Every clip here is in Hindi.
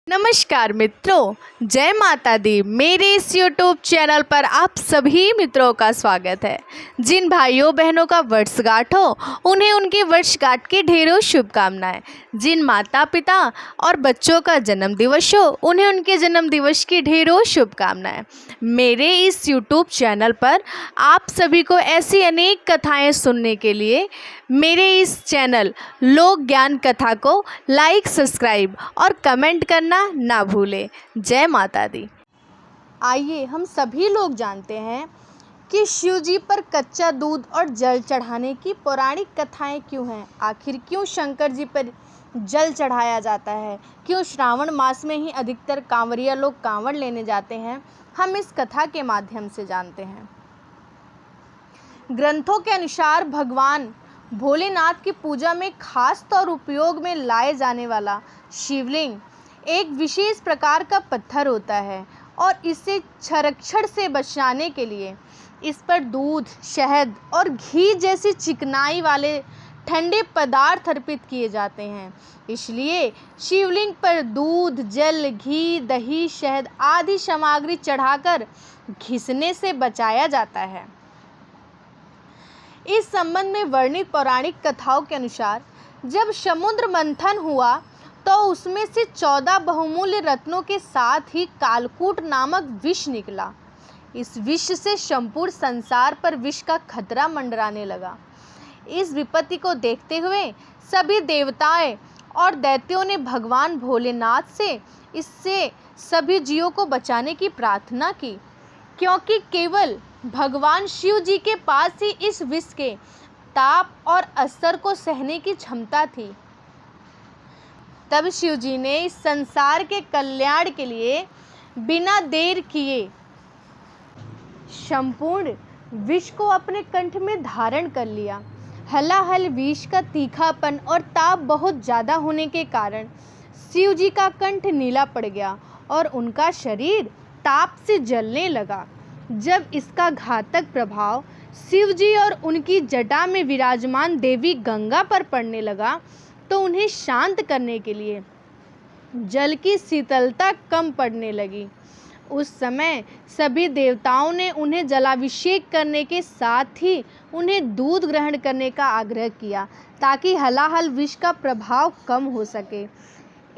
नमस्कार मित्रों, जय माता दी। मेरे इस YouTube चैनल पर आप सभी मित्रों का स्वागत है। जिन भाइयों बहनों का वर्षगांठ हो उन्हें उनकी वर्षगांठ की ढेरों शुभकामनाएं। जिन माता पिता और बच्चों का जन्मदिवस हो उन्हें उनके जन्मदिवस की ढेरों शुभकामनाएं। मेरे इस YouTube चैनल पर आप सभी को ऐसी अनेक कथाएं सुनने के लिए मेरे इस चैनल लोक ज्ञान कथा को लाइक, सब्सक्राइब और कमेंट करना ना भूलें। जय माता दी। आइए हम सभी लोग जानते हैं कि शिव जी पर कच्चा दूध और जल चढ़ाने की पौराणिक कथाएं क्यों हैं। आखिर क्यों शंकर जी पर जल चढ़ाया जाता है, क्यों श्रावण मास में ही अधिकतर कांवरिया लोग कांवड़ लेने जाते हैं, हम इस कथा के माध्यम से जानते हैं। ग्रंथों के अनुसार भगवान भोलेनाथ की पूजा में खास तौर उपयोग में लाए जाने वाला शिवलिंग एक विशेष प्रकार का पत्थर होता है और इसे क्षरक्षण से बचाने के लिए इस पर दूध, शहद और घी जैसी चिकनाई वाले ठंडे पदार्थ अर्पित किए जाते हैं। इसलिए शिवलिंग पर दूध, जल, घी, दही, शहद आदि सामग्री चढ़ाकर घिसने से बचाया जाता है। इस संबंध में वर्णित पौराणिक कथाओं के अनुसार जब समुद्र मंथन हुआ तो उसमें से 14 बहुमूल्य रत्नों के साथ ही कालकूट नामक विष निकला। इस विष से संपूर्ण संसार पर विष का खतरा मंडराने लगा। इस विपत्ति को देखते हुए सभी देवताएं और दैत्यों ने भगवान भोलेनाथ से इससे सभी जीवों को बचाने की प्रार्थना की, क्योंकि केवल भगवान शिव जी के पास ही इस विष के ताप और असर को सहने की क्षमता थी। तब शिव जी ने इस संसार के कल्याण के लिए बिना देर किए संपूर्ण विष को अपने कंठ में धारण कर लिया। हलाहल विष का तीखापन और ताप बहुत ज़्यादा होने के कारण शिव जी का कंठ नीला पड़ गया और उनका शरीर ताप से जलने लगा। जब इसका घातक प्रभाव शिव जी और उनकी जटा में विराजमान देवी गंगा पर पड़ने लगा तो उन्हें शांत करने के लिए जल की शीतलता कम पड़ने लगी। उस समय सभी देवताओं ने उन्हें जलाभिषेक करने के साथ ही उन्हें दूध ग्रहण करने का आग्रह किया ताकि हलाहल विष का प्रभाव कम हो सके।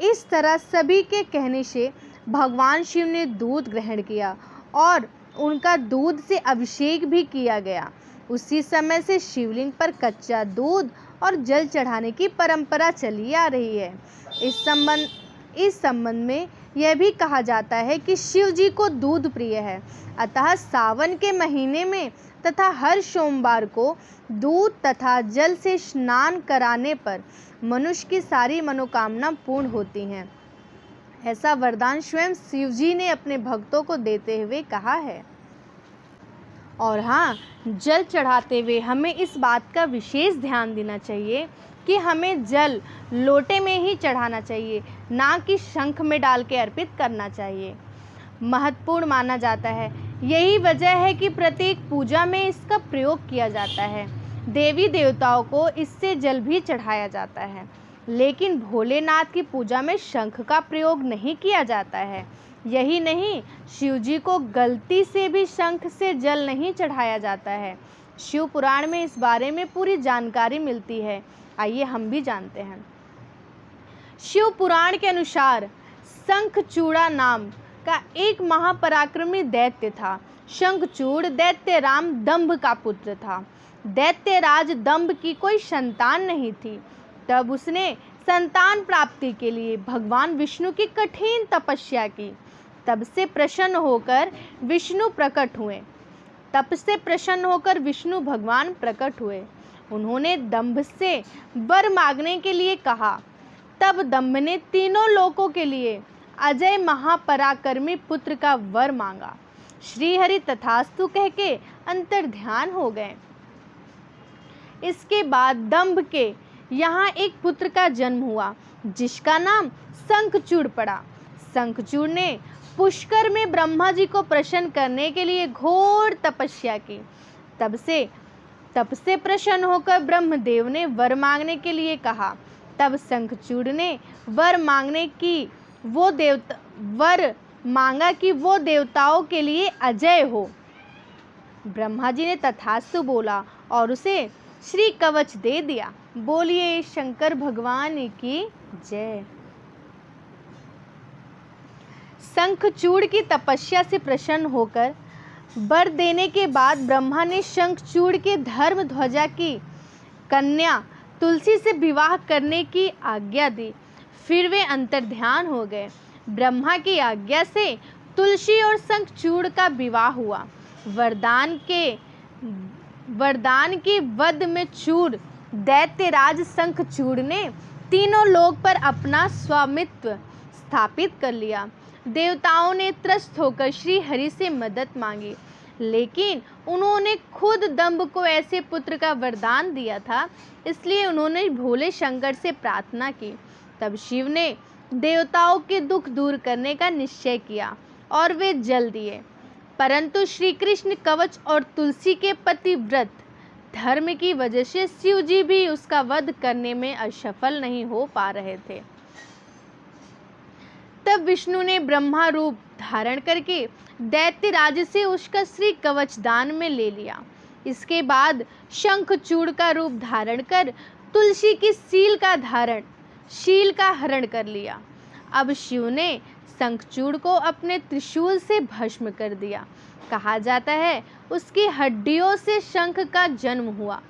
इस तरह सभी के कहने से भगवान शिव ने दूध ग्रहण किया और उनका दूध से अभिषेक भी किया गया। उसी समय से शिवलिंग पर कच्चा दूध और जल चढ़ाने की परंपरा चली आ रही है। इस संबंध में यह भी कहा जाता है कि शिव जी को दूध प्रिय है, अतः सावन के महीने में तथा हर सोमवार को दूध तथा जल से स्नान कराने पर मनुष्य की सारी मनोकामना पूर्ण होती हैं। ऐसा वरदान स्वयं शिव जी ने अपने भक्तों को देते हुए कहा है। और हाँ, जल चढ़ाते हुए हमें इस बात का विशेष ध्यान देना चाहिए कि हमें जल लोटे में ही चढ़ाना चाहिए, ना कि शंख में डाल के अर्पित करना चाहिए। महत्वपूर्ण माना जाता है। यही वजह है कि प्रत्येक पूजा में इसका प्रयोग किया जाता है। देवी देवताओं को इससे जल भी चढ़ाया जाता है, लेकिन भोलेनाथ की पूजा में शंख का प्रयोग नहीं किया जाता है। यही नहीं, शिव जी को गलती से भी शंख से जल नहीं चढ़ाया जाता है। शिव पुराण में इस बारे में पूरी जानकारी मिलती है। आइए हम भी जानते हैं। शिव पुराण के अनुसार शंखचूड़ा नाम का एक महापराक्रमी दैत्य था। शंखचूड़ दैत्य राम दंभ का पुत्र था। दैत्यराज दंभ की कोई संतान नहीं थी। तब उसने संतान प्राप्ति के लिए भगवान विष्णु की कठिन तपस्या की। तब से प्रसन्न होकर विष्णु भगवान प्रकट हुए। उन्होंने दंभ से वर मांगने के लिए कहा। तब दंभ ने तीनों लोकों के लिए अजय महापराक्रमी पुत्र का वर मांगा। श्री हरि तथास्तु कह के अंतर्ध्यान हो गए। इसके बाद दंभ के यहाँ एक पुत्र का जन्म हुआ जिसका नाम शंखचूड़ पड़ा। शंखचूड़ ने पुष्कर में ब्रह्मा जी को प्रसन्न करने के लिए घोर तपस्या की। तब से प्रसन्न होकर ब्रह्मदेव ने वर मांगने के लिए कहा। तब शंखचूड़ ने वर मांगने की वो देवता वर मांगा कि वो देवताओं के लिए अजय हो। ब्रह्मा जी ने तथास्तु बोला और उसे श्री कवच दे दिया। बोलिए शंकर भगवान की जय। शंखचूड़ की तपस्या से प्रसन्न होकर वर देने के बाद ब्रह्मा ने शंखचूड़ के धर्म ध्वजा की कन्या तुलसी से विवाह करने की आज्ञा दी। फिर वे अंतर्ध्यान हो गए। ब्रह्मा की आज्ञा से तुलसी और शंखचूड़ का विवाह हुआ। वरदान की वध में चूर दैत्यराज शंखचूड़ ने तीनों लोक पर अपना स्वामित्व स्थापित कर लिया। देवताओं ने त्रस्त होकर श्री हरि से मदद मांगी, लेकिन उन्होंने खुद दंभ को ऐसे पुत्र का वरदान दिया था, इसलिए उन्होंने भोले शंकर से प्रार्थना की। तब शिव ने देवताओं के दुख दूर करने का निश्चय किया और वे जल दिए। परंतु श्री कृष्ण कवच और तुलसी के पतिव्रत धर्म की वजह से शिव जी भी उसका वध करने में असफल नहीं हो पा रहे थे। तब विष्णु ने ब्रह्मा रूप धारण करके दैत्यराज से उसका श्री कवच दान में ले लिया। इसके बाद शंखचूड़ का रूप धारण कर तुलसी की शील का हरण कर लिया। अब शिव ने शंखचूड़ को अपने त्रिशूल से भस्म कर दिया। कहा जाता है उसकी हड्डियों से शंख का जन्म हुआ।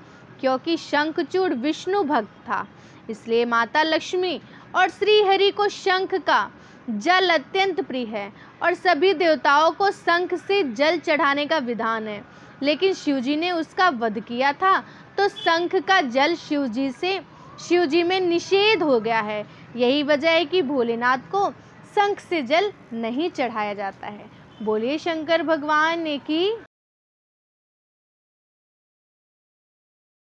क्योंकि शंखचूड़ विष्णु भक्त था, इसलिए माता लक्ष्मी और श्री हरि को शंख का जल अत्यंत प्रिय है और सभी देवताओं को शंख से जल चढ़ाने का विधान है। लेकिन शिवजी ने उसका वध किया था, तो शंख का जल शिवजी में निषेध हो गया है। यही वजह है कि भोलेनाथ को शंख से जल नहीं चढ़ाया जाता है। बोलिए शंकर भगवान की